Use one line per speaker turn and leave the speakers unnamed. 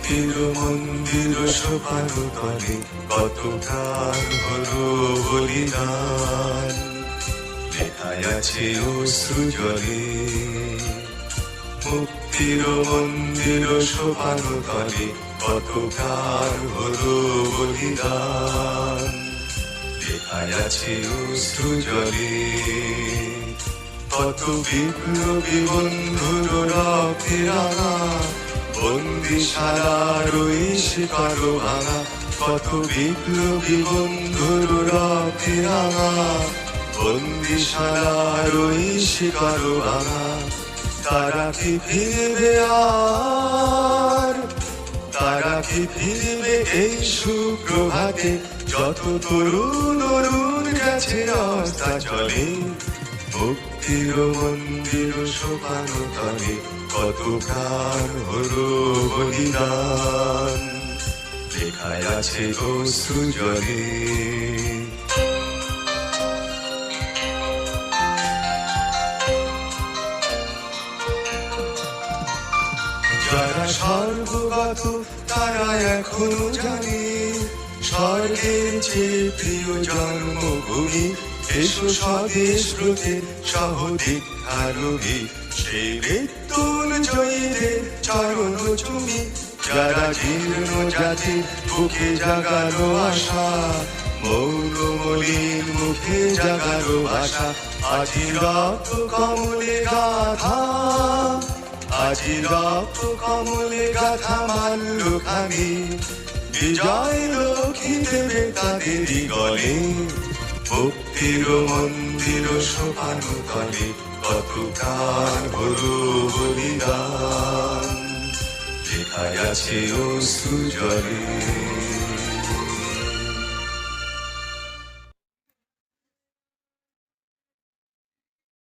মুক্তির মন্দির সোপান তলে কত প্রাণ হলো বলিদান, লেখায় আছে অশ্রু জলে। মুক্তির মন্দির সোপান তলে কত প্রাণ হলো বলিদান, লেখায় আছে অশ্রু জলে। কত বিপ্লবী বন্ধুর রক্তে রাঙা বন্দিশালার ওই শিকার ভাঙা, কত বিপ্লবী বন্ধুর রক্তে রাঙা বন্দিশালার ওই শিকার ভাঙা। তারা কি ফিরবে আর, তারা কি ফিরবে এই সুপ্রভাতে, যত তরুণ অরুণ গেছে রাস্তা চলে। মুক্তির মন্দির সোপান তলে কত প্রাণ হলো বলিদান, লেখায় আছে অশ্রু জলে। যারা স্বর্গগত তারা এখনো জানে স্বর্গের চেয়ে প্রিয় জন্মভূমি। এসো স্বদেশ ব্রতের সহদীক্ষারোহী, সেই মৃত্যুর জয়ীদের চরণ চুমি। যারা জীর্ণ জাতির বুকে জাগালো আশা, মৌন মলিন মুখে জাগালো আশা। আজি রক্ত কমলে গাথা, আজি রক্ত কমলে গাথা মাল্য খানি, বিজয় লক্ষ্মী দেবে তাদেরই গলে। মুক্তির মন্দির সোপান তলে কত প্রাণ হলো বলিদান, লেখায় আছে অশ্রু জলে।